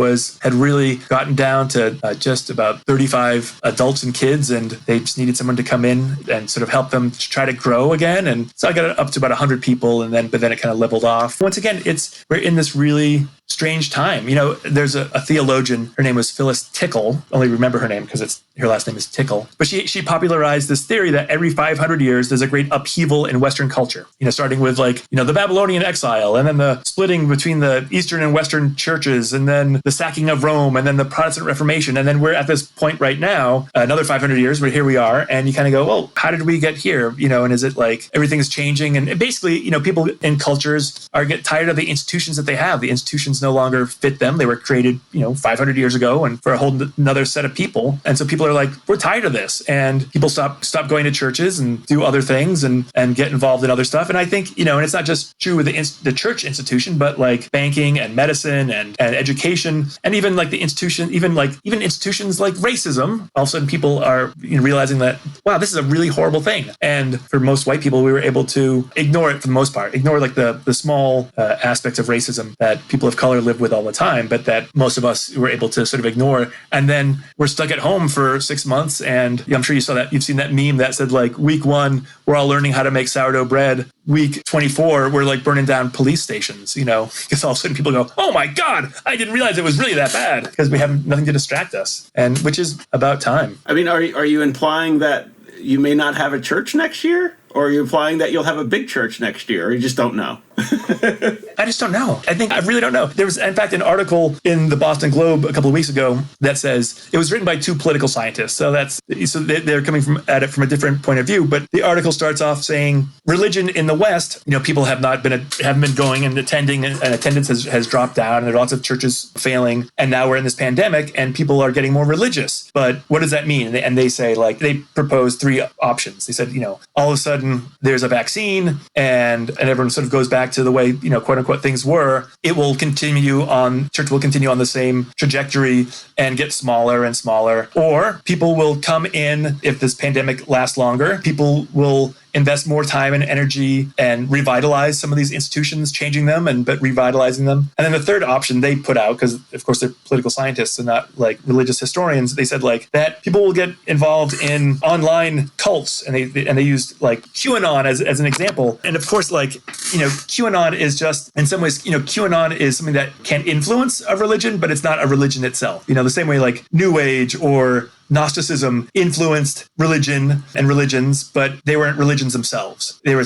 had really gotten down to just about 35 adults and kids, and they just needed someone to come in and sort of help them try to grow again. And so I got it up to about 100 people, but then it kind of leveled off. Once again, we're in this really strange time. There's a theologian, her name was Phyllis Tickle. I only remember her name because her last name is Tickle. But she popularized this theory that every 500 years, there's a great upheaval in Western culture. Starting with the Babylonian exile, and then the splitting between the Eastern and Western churches, and then the sacking of Rome, and then the Protestant Reformation. And then we're at this point right now, another 500 years, but here we are. And you kind of go, well, how did we get here? And is it like everything's changing? And basically, people in cultures get tired of the institutions that they have. The institutions no longer fit them. They were created, 500 years ago and for a whole another set of people. And so people are like, we're tired of this. And people stop going to churches and do other things and get involved in other stuff. And I think, and it's not just true with the church institution, but like banking and medicine and education, and even like the institution, even institutions like racism. All of a sudden people are realizing that, wow, this is a really horrible thing. And for most white people, we were able to ignore it for the most part, ignore like the small aspects of racism that people of color live with all the time, but that most of us were able to sort of ignore. And then we're stuck at home for 6 months. And I'm sure you've seen that meme that said like week 1, we're all learning how to make sourdough bread. Week 24, we're like burning down police stations, because all of a sudden people go, oh my God, I didn't realize it was really that bad, because we have nothing to distract us, and which is about time. I mean, are you implying that you may not have a church next year? Or are you implying that you'll have a big church next year, or you just don't know? I just don't know. I really don't know. There was, in fact, an article in the Boston Globe a couple of weeks ago that says it was written by 2 political scientists. So they're coming at it from a different point of view. But the article starts off saying religion in the West, people haven't been going and attending, and attendance has dropped down, and there are lots of churches failing. And now we're in this pandemic, and people are getting more religious. But what does that mean? And they say, they propose 3 options. They said, all of a sudden there's a vaccine, and everyone sort of goes back to the way, quote unquote, things were. Church will continue on the same trajectory and get smaller and smaller. Or people will come in, if this pandemic lasts longer, people will invest more time and energy and revitalize some of these institutions, changing them but revitalizing them. And then the third option they put out, because of course they're political scientists and not like religious historians, they said like that people will get involved in online cults, and they used like QAnon as an example. And of course, like, QAnon is just, in some ways, QAnon is something that can influence a religion, but it's not a religion itself. The same way like New Age or Gnosticism influenced religion and religions, but they weren't religions themselves. They were,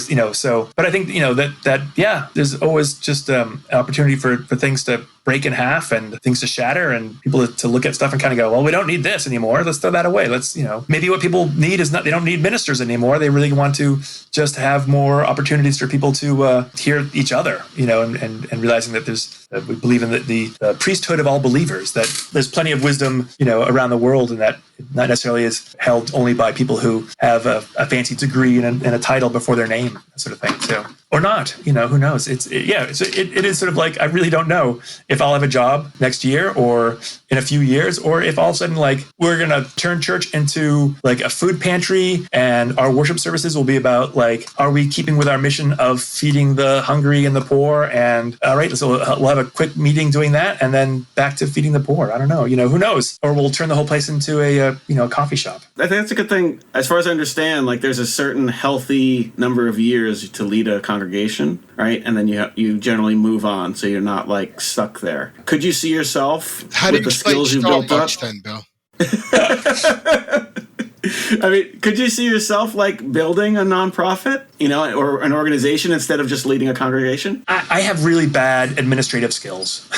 but I think, there's always just an opportunity for things to break in half and things to shatter, and people to look at stuff and kind of go, well, we don't need this anymore. Let's throw that away. Let's, maybe what people need is they don't need ministers anymore. They really want to just have more opportunities for people to hear each other, and realizing that we believe in the priesthood of all believers, that there's plenty of wisdom, around the world, and that not necessarily is held only by people who have a fancy degree and a title before their name, that sort of thing. So or not. Who knows? It is sort of like, I really don't know if I'll have a job next year or in a few years, or if all of a sudden, like, we're going to turn church into like a food pantry and our worship services will be about, like, are we keeping with our mission of feeding the hungry and the poor? And all right, so we'll have a quick meeting doing that and then back to feeding the poor. I don't know, who knows? Or we'll turn the whole place into a coffee shop. I think that's a good thing. As far as I understand, like, there's a certain healthy number of years to lead a congregation, right? And then you generally move on, so you're not like stuck there. Could you see yourself with the skills you've built up? Then, Bill? I mean, could you see yourself like building a nonprofit, or an organization instead of just leading a congregation? I have really bad administrative skills.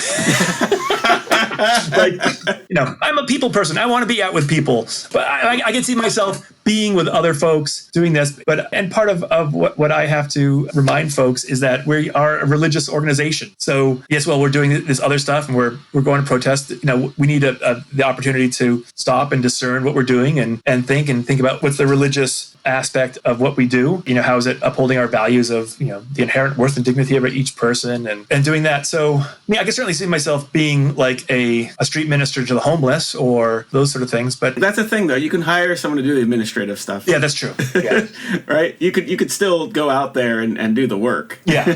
I'm a people person. I want to be out with people, but I can see myself being with other folks doing this. And part of what I have to remind folks is that we are a religious organization. So yes, well, we're doing this other stuff and we're going to protest. We need the opportunity to stop and discern what we're doing and think about what's the religious aspect of what we do. How is it upholding our values of, the inherent worth and dignity of each person and doing that. So I can certainly see myself being like a street minister to the homeless or those sort of things. But that's the thing, though. You can hire someone to do the administrative stuff. Yeah, that's true. Yeah. Right? You could still go out there and do the work. Yeah.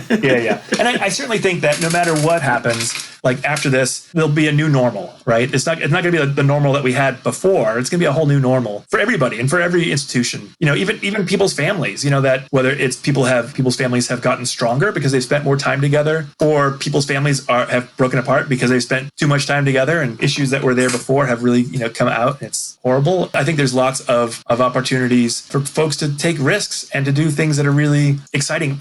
And I certainly think that no matter what happens, like after this, there'll be a new normal, right? It's not going to be the normal that we had before. It's going to be a whole new normal for everybody and for every institution. Even people's families. That whether it's people's families have gotten stronger because they've spent more time together, or people's families have broken apart because they've spent too much time together, and issues that were there before have really come out. And it's horrible. I think there's lots of opportunities for folks to take risks and to do things that are really exciting.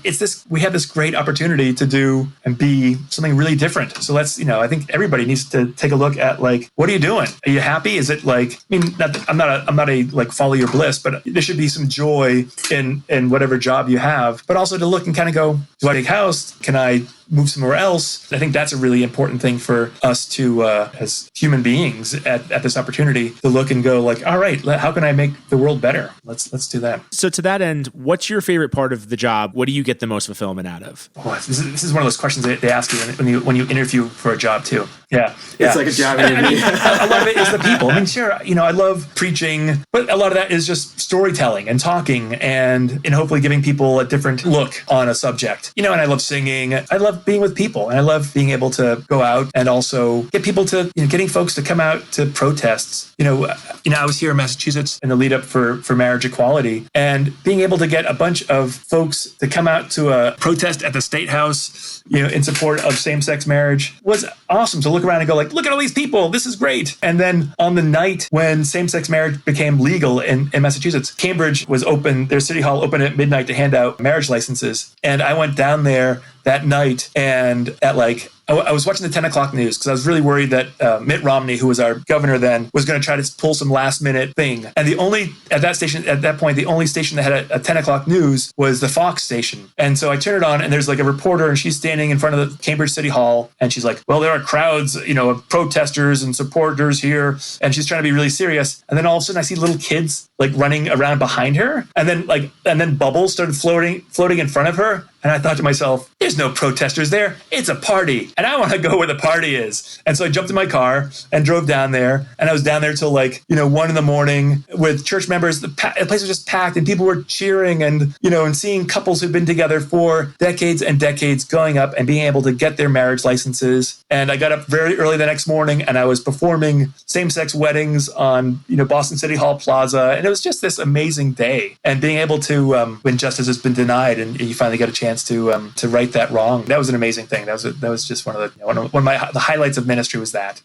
We have this great opportunity to do and be something really different. So let's, I think everybody needs to take a look at, like, what are you doing? Are you happy? Is it like, I'm not a like follow your bliss, but there should be some joy in whatever job you have, but also to look and kind of go, do I take house? Can I move somewhere else? I think that's a really important thing for us to, as human beings, at this opportunity to look and go, like, all right, how can I make the world better? Let's do that. So to that end, what's your favorite part of the job? What do you get the most fulfillment out of? Oh, this is one of those questions they ask you when you interview for a job too. Yeah. It's like a job interview. A lot of it is the people. Sure, I love preaching, but a lot of that is just storytelling and talking and hopefully giving people a different look on a subject. And I love singing. I love being with people, and I love being able to go out and also get people to, getting folks to come out to protests. I was here in Massachusetts in the lead up for marriage equality, and being able to get a bunch of folks to come out to a protest at the State House, in support of same-sex marriage was awesome to look around and go, like, look at all these people. This is great. And then on the night when same-sex marriage became legal in Massachusetts, Cambridge was open, their city hall opened at midnight to hand out marriage licenses. And I went down there that night, and I was watching the 10 o'clock news because I was really worried that Mitt Romney, who was our governor then, was going to try to pull some last minute thing. And at that point, the only station that had a 10 o'clock news was the Fox station. And so I turn it on, and there's like a reporter, and she's standing in front of the Cambridge City Hall, and she's like, well, there are crowds, of protesters and supporters here. And she's trying to be really serious. And then all of a sudden I see little kids like running around behind her. And then bubbles started floating in front of her. And I thought to myself, there's no protesters there. It's a party. And I want to go where the party is. And so I jumped in my car and drove down there. And I was down there till 1 a.m. with church members. The place was just packed, and people were cheering and seeing couples who've been together for decades and decades going up and being able to get their marriage licenses. And I got up very early the next morning, and I was performing same-sex weddings on, Boston City Hall Plaza. And it was just this amazing day. And being able to, when justice has been denied and you finally get a chance to right that wrong, that was an amazing thing. That was just one of the highlights of ministry was that.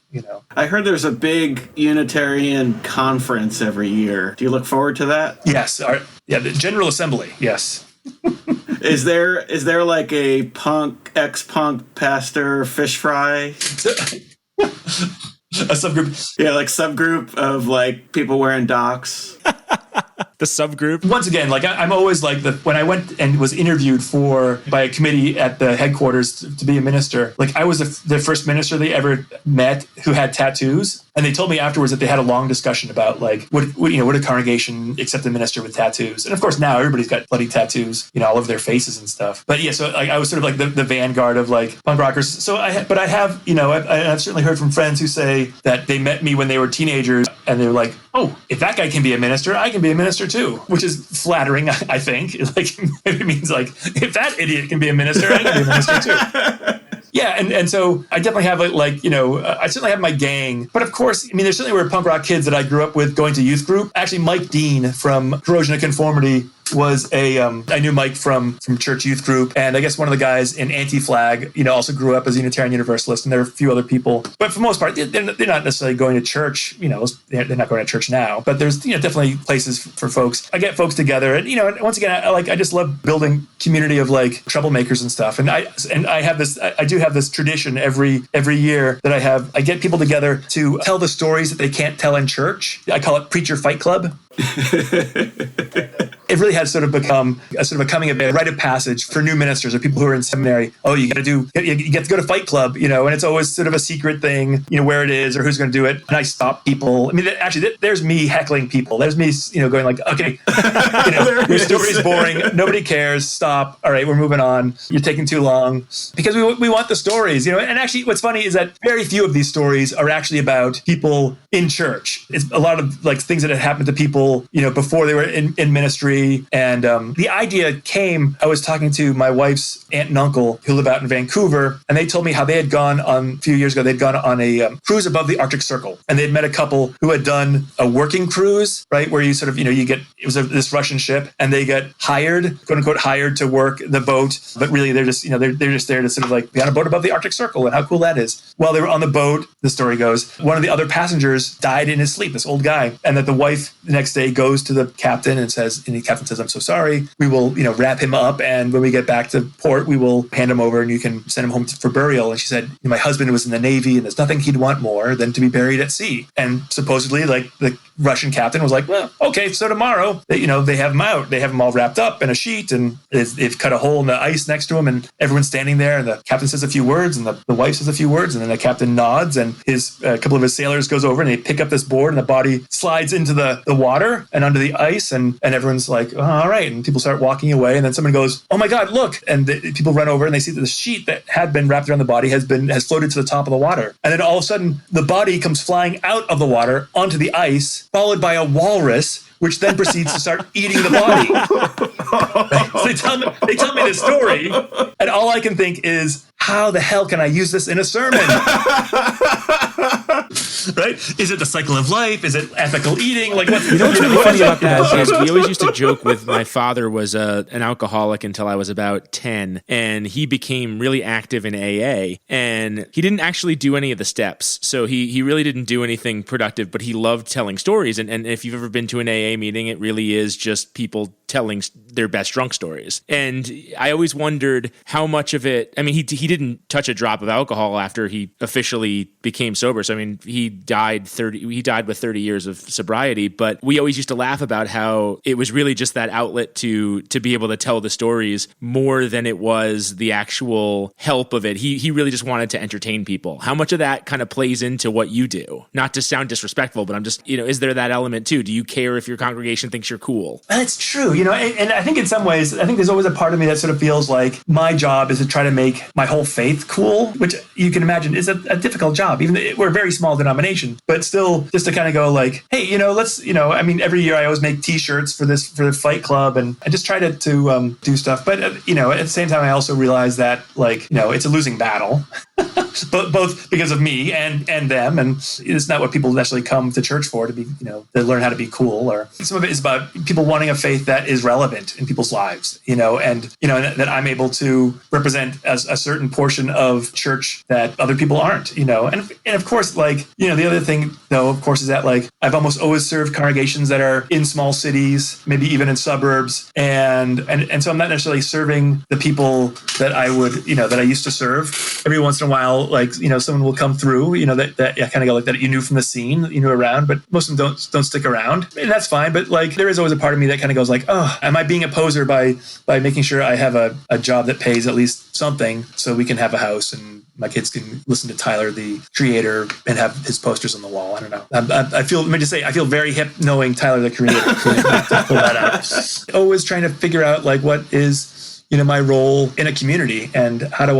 I heard there's a big Unitarian conference every year. Do you look forward to that? Yes. The General Assembly. Yes. Is there like a ex-punk pastor fish fry? A subgroup. Yeah, like subgroup of like people wearing docks. the subgroup. Once again, like I'm always like when I went and was interviewed by a committee at the headquarters to be a minister, like I was the first minister they ever met who had tattoos. And they told me afterwards that they had a long discussion about like would a congregation accept a minister with tattoos? And of course now everybody's got bloody tattoos, all over their faces and stuff. But yeah, so like I was sort of like the vanguard of like punk rockers. So I've certainly heard from friends who say that they met me when they were teenagers and they were like, oh, if that guy can be a minister, I can be a minister too, which is flattering, I think. Like it means like if that idiot can be a minister, I can be a minister too. Yeah, and so I definitely have I certainly have my gang. But of course, there certainly were punk rock kids that I grew up with going to youth group. Actually, Mike Dean from Corrosion and Conformity was I knew Mike from church youth group. And I guess one of the guys in Anti-Flag, also grew up as a Unitarian Universalist. And there are a few other people. But for the most part, they're not necessarily going to church. They're not going to church now. But there's definitely places for folks. I get folks together. And, once again, I just love building community of like troublemakers and stuff. And I do have this tradition every year that I get people together to tell the stories that they can't tell in church. I call it Preacher Fight Club. It really has sort of become a sort of a coming of age, rite of passage for new ministers or people who are in seminary. Oh, you get to go to Fight Club, and it's always sort of a secret thing, where it is or who's going to do it. And I stop people. There's me heckling people. There's me, going like, okay, your story's boring. Nobody cares. Stop. All right, we're moving on. You're taking too long because we want the stories, And actually, what's funny is that very few of these stories are actually about people in church. It's a lot of like things that had happened to people, before they were in ministry. And the idea came, I was talking to my wife's aunt and uncle who live out in Vancouver, and they told me how they had gone a few years ago, they'd gone on a cruise above the Arctic Circle. And they'd met a couple who had done a working cruise, right? Where you sort of, this Russian ship and they get hired, quote unquote, hired to work the boat. But really they're just, they're just there to sort of like be on a boat above the Arctic Circle and how cool that is. While they were on the boat, the story goes, one of the other passengers died in his sleep, this old guy. And that the wife the next day goes to the captain and the captain says, I'm so sorry. We will, wrap him up. And when we get back to port, we will hand him over and you can send him home for burial. And she said, my husband was in the Navy and there's nothing he'd want more than to be buried at sea. And supposedly like the Russian captain was like, well, okay, so tomorrow, they have him out. They have him all wrapped up in a sheet and they've cut a hole in the ice next to him and everyone's standing there and the captain says a few words and the wife says a few words and then the captain nods and a couple of his sailors goes over and they pick up this board and the body slides into the water and under the ice and everyone's like, oh, all right. And people start walking away and then someone goes, oh my God, look. And people run over and they see that the sheet that had been wrapped around the body has floated to the top of the water. And then all of a sudden the body comes flying out of the water onto the ice, followed by a walrus, which then proceeds to start eating the body. So they tell me this story, and all I can think is, how the hell can I use this in a sermon? Right? Is it the cycle of life? Is it ethical eating? Like, what's what's really funny about that is we always used to joke with my father was an alcoholic until I was about 10, and he became really active in AA, and he didn't actually do any of the steps, so he really didn't do anything productive, but he loved telling stories, and if you've ever been to an AA meeting, it really is just people telling their best drunk stories. And I always wondered how much of it, he didn't touch a drop of alcohol after he officially became sober. So, he died with 30 years of sobriety, but we always used to laugh about how it was really just that outlet to be able to tell the stories more than it was the actual help of it. He really just wanted to entertain people. How much of that kind of plays into what you do? Not to sound disrespectful, but I'm just, is there that element too? Do you care if your congregation thinks you're cool? That's true. And I think in some ways, there's always a part of me that sort of feels like my job is to try to make my whole faith cool, which you can imagine is a difficult job. Even we're a very small denomination, but still just to kind of go like, hey, let's, every year I always make t-shirts for the Fight Club and I just try to do stuff. But, at the same time, I also realize that it's a losing battle, but both because of me and them. And it's not what people necessarily come to church for, to be, to learn how to be cool. Or some of it is about people wanting a faith that is relevant in people's lives, and that I'm able to represent as a certain portion of church that other people aren't, and of course, like, the other thing though, of course, is that like I've almost always served congregations that are in small cities, maybe even in suburbs, and so I'm not necessarily serving the people that I would, that I used to serve. Every once in a while, like, someone will come through, that I kind of go like that you knew from the scene, around, but most of them don't stick around, and that's fine. But like, there is always a part of me that kind of goes like, oh, am I being a poser by making sure I have a job that pays at least something so we can have a house and my kids can listen to Tyler, the creator, and have his posters on the wall. I don't know. I feel very hip knowing Tyler, the creator. To pull that out. Always trying to figure out like what is, my role in a community, and how do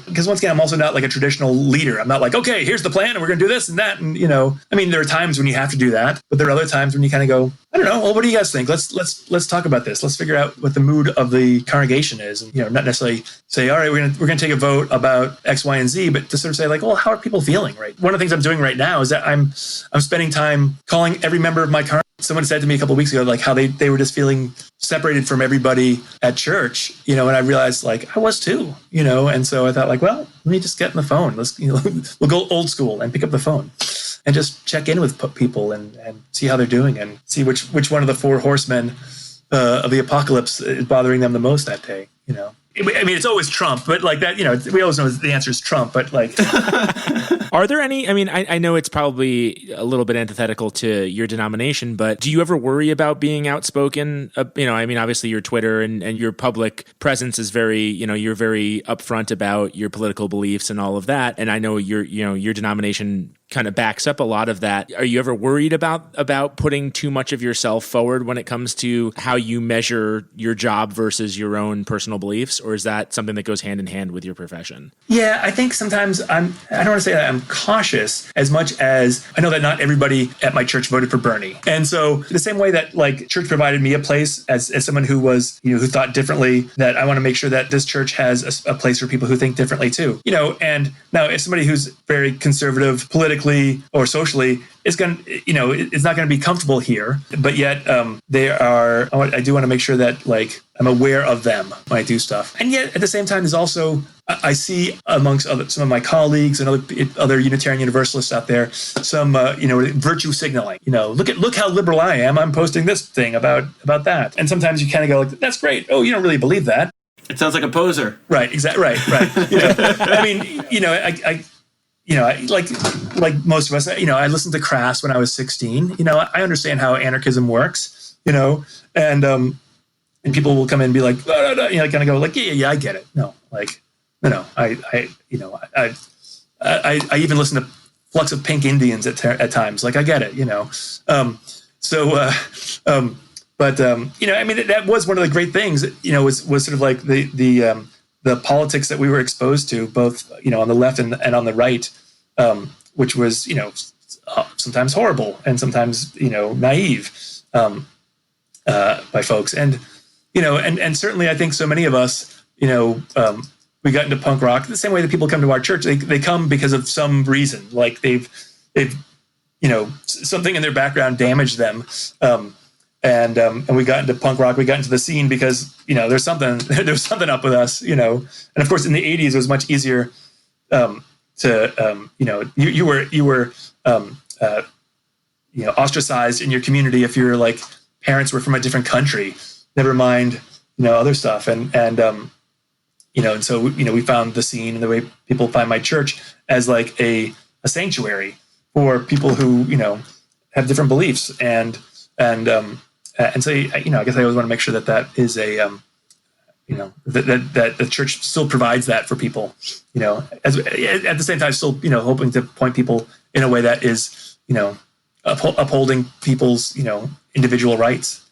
because once again, I'm also not like a traditional leader. I'm not like, okay, here's the plan and we're going to do this and that. And, there are times when you have to do that, but there are other times when you kind of go, I don't know. Well, what do you guys think? Let's talk about this. Let's figure out what the mood of the congregation is, and not necessarily say, all right, we're gonna take a vote about X, Y, and Z, but to sort of say like, well, how are people feeling? Right. One of the things I'm doing right now is that I'm spending time calling every member of my congregation. Someone said to me a couple of weeks ago, like how they were just feeling separated from everybody at church, and I realized like I was too, and so I thought like, well, let me just get on the phone. Let's, we'll go old school and pick up the phone and just check in with people and see how they're doing and see which one of the four horsemen of the apocalypse is bothering them the most that day, I mean, it's always Trump, but like that, we always know the answer is Trump, but like. Are there any, I know it's probably a little bit antithetical to your denomination, but do you ever worry about being outspoken? Obviously your Twitter and your public presence is very, you're very upfront about your political beliefs and all of that. And I know your denomination kind of backs up a lot of that. Are you ever worried about putting too much of yourself forward when it comes to how you measure your job versus your own personal beliefs? Or is that something that goes hand in hand with your profession? Yeah, I think sometimes I don't want to say that I'm cautious as much as I know that not everybody at my church voted for Bernie. And so the same way that like church provided me a place as someone who was, who thought differently, that I want to make sure that this church has a place for people who think differently too, and now if somebody who's very conservative politically or socially is going to, it's not going to be comfortable here, but yet I do want to make sure that like I'm aware of them when I do stuff. And yet at the same time, there's also, I see amongst some of my colleagues and other Unitarian Universalists out there, some, virtue signaling, look how liberal I am. I'm posting this thing about that. And sometimes you kind of go like, that's great. Oh, you don't really believe that. It sounds like a poser. Right. Exactly. Right. Like most of us, I listened to Crass when I was 16. I understand how anarchism works, and people will come in and be like, kind of go like, yeah, I get it. No, like, no, I even listen to Flux of Pink Indians at times. Like, I get it, But that was one of the great things, was sort of like the politics that we were exposed to, both, on the left and on the right, which was, sometimes horrible and sometimes, naive by folks. And, and certainly I think so many of us, we got into punk rock the same way that people come to our church. They come because of some reason, like they've something in their background damaged them. And we got into punk rock. We got into the scene because there's something up with us. And of course in the 80s it was much easier to you were ostracized in your community if your like parents were from a different country. Never mind other stuff. And so we found the scene and the way people find my church as like a sanctuary for people who have different beliefs and so I guess I always want to make sure that is that the church still provides that for people, as at the same time still hoping to point people in a way that is upholding people's individual rights.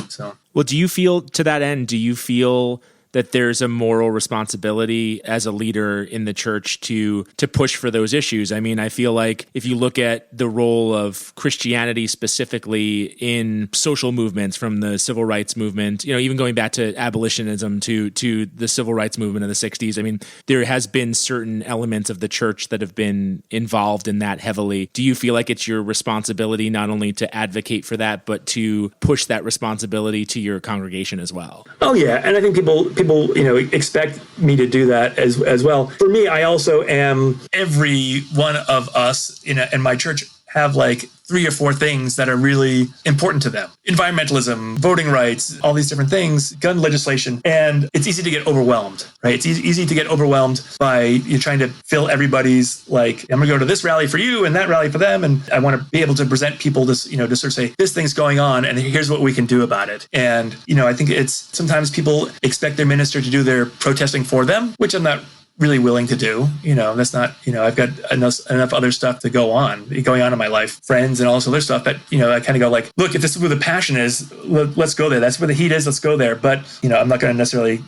So well, do you feel to that end? Do you feel that there's a moral responsibility as a leader in the church to push for those issues. I mean, I feel like if you look at the role of Christianity specifically in social movements, from the civil rights movement, even going back to abolitionism to the civil rights movement of the 60s, I mean, there has been certain elements of the church that have been involved in that heavily. Do you feel like it's your responsibility not only to advocate for that, but to push that responsibility to your congregation as well? Oh yeah, and I think people expect me to do that as well. For me, I also am. Every one of us in my church have like 3 or 4 things that are really important to them. Environmentalism, voting rights, all these different things, gun legislation. And it's easy to get overwhelmed, right? It's easy to get overwhelmed by you trying to fill everybody's like, I'm going to go to this rally for you and that rally for them. And I want to be able to present people this, to sort of say, this thing's going on and here's what we can do about it. And, I think it's sometimes people expect their minister to do their protesting for them, which I'm not really willing to do. That's not, I've got enough other stuff to going on in my life, friends and all this other stuff that, I kind of go like, look, if this is where the passion is, let's go there. That's where the heat is. Let's go there. But, I'm not going to necessarily,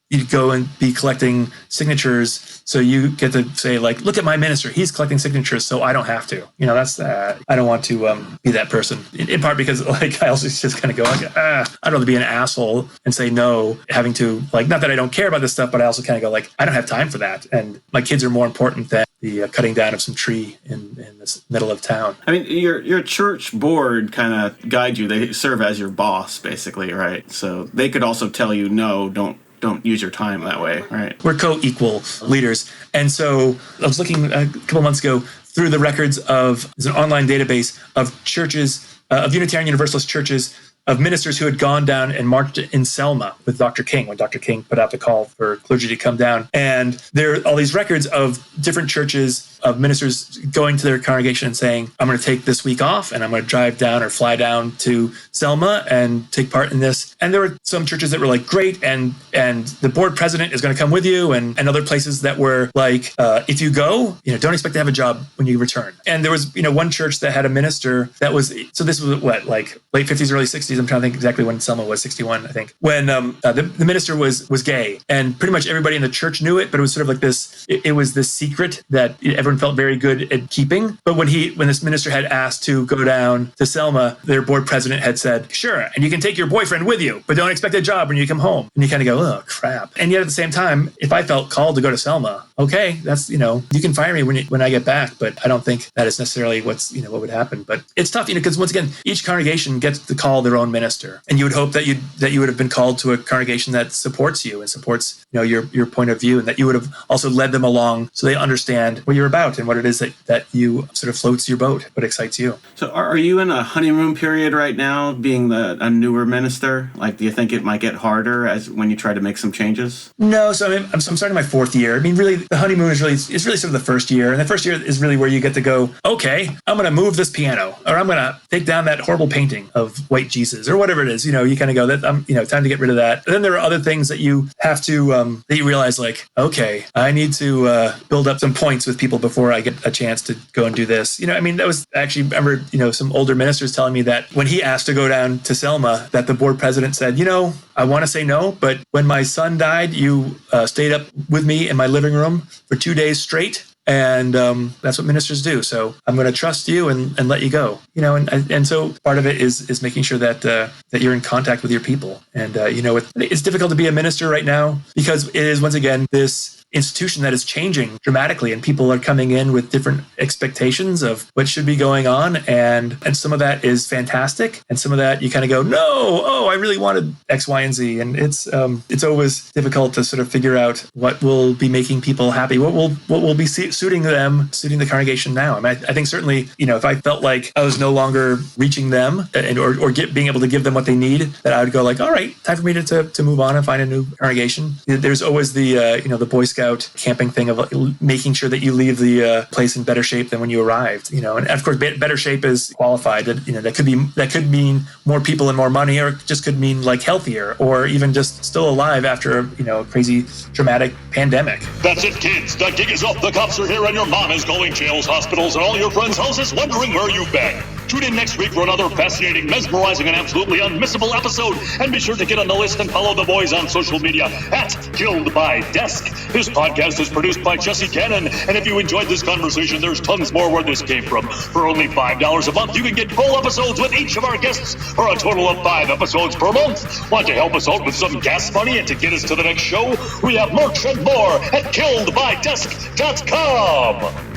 you go and be collecting signatures. So you get to say like, look at my minister. He's collecting signatures. So I don't have to, that's, I don't want to be that person in part because like, I also just kind of go like, I'd rather be an asshole and say no, having to like, not that I don't care about this stuff, but I also kind of go like, I don't have time for that. And my kids are more important than the cutting down of some tree in this middle of town. I mean, your church board kind of guide you. They serve as your boss, basically, right? So they could also tell you, no, don't use your time that way, right? We're co-equal leaders. And so I was looking a couple months ago through the records there's an online database of churches, of Unitarian Universalist churches, of ministers who had gone down and marched in Selma with Dr. King, when Dr. King put out the call for clergy to come down. And there are all these records of different churches, of ministers going to their congregation and saying, I'm going to take this week off and I'm going to drive down or fly down to Selma and take part in this. And there were some churches that were like, great, and the board president is going to come with you, and other places that were like, if you go, don't expect to have a job when you return. And there was, one church that had a minister that was, so this was what, like late 50s, early 60s. I'm trying to think exactly when Selma was, 61, I think, when the minister was gay, and pretty much everybody in the church knew it, but it was sort of like this, it was this secret that everyone felt very good at keeping. But when this minister had asked to go down to Selma, their board president had said, sure, and you can take your boyfriend with you, but don't expect a job when you come home. And you kind of go, oh crap. And yet at the same time, if I felt called to go to Selma, okay, that's, you can fire me when I get back, but I don't think that is necessarily what would happen. But it's tough, because once again, each congregation gets to call their own minister, and you would hope that you would have been called to a congregation that supports you and supports your point of view, and that you would have also led them along so they understand what you're about and what it is that you sort of floats your boat, what excites you. So are you in a honeymoon period right now, being a newer minister? Like, do you think it might get harder as when you try to make some changes? No, so I'm starting my 4th year. I mean, really, the honeymoon is really sort of the first year, and the first year is really where you get to go, okay, I'm going to move this piano, or I'm going to take down that horrible painting of white Jesus, or whatever it is. You kind of go, that time to get rid of that. And then there are other things that you have to that you realize, like, okay, I need to build up some points with people before I get a chance to go and do this. That was actually, remember, some older ministers telling me that when he asked to go down to Selma, that the board president said, I want to say no, but when my son died, you stayed up with me in my living room for 2 days straight. And that's what ministers do. So I'm going to trust you and let you go. And so part of it is making sure that you're in contact with your people. And it's difficult to be a minister right now because it is, once again, this institution that is changing dramatically, and people are coming in with different expectations of what should be going on, and some of that is fantastic, and some of that you kind of go, no, I really wanted X, Y, and Z, and it's always difficult to sort of figure out what will be making people happy, what will be suiting the congregation now. I think certainly, if I felt like I was no longer reaching them or being able to give them what they need, that I would go like, all right, time for me to move on and find a new congregation. There's always the Boy Scout camping thing of making sure that you leave the place in better shape than when you arrived. And of course, better shape is qualified. That could mean more people and more money, or just could mean like healthier, or even just still alive after a crazy dramatic pandemic. That's it, kids. The gig is up. The cops are here, and your mom is calling jails, hospitals, and all your friends' houses, wondering where you've been. Tune in next week for another fascinating, mesmerizing, and absolutely unmissable episode. And be sure to get on the list and follow the boys on social media at Killed by Desk. This podcast is produced by Jesse Cannon. And if you enjoyed this conversation, there's tons more where this came from. For only $5 a month, you can get full episodes with each of our guests for a total of 5 episodes per month. Want to help us out with some gas money and to get us to the next show? We have merch and more at KilledByDesk.com.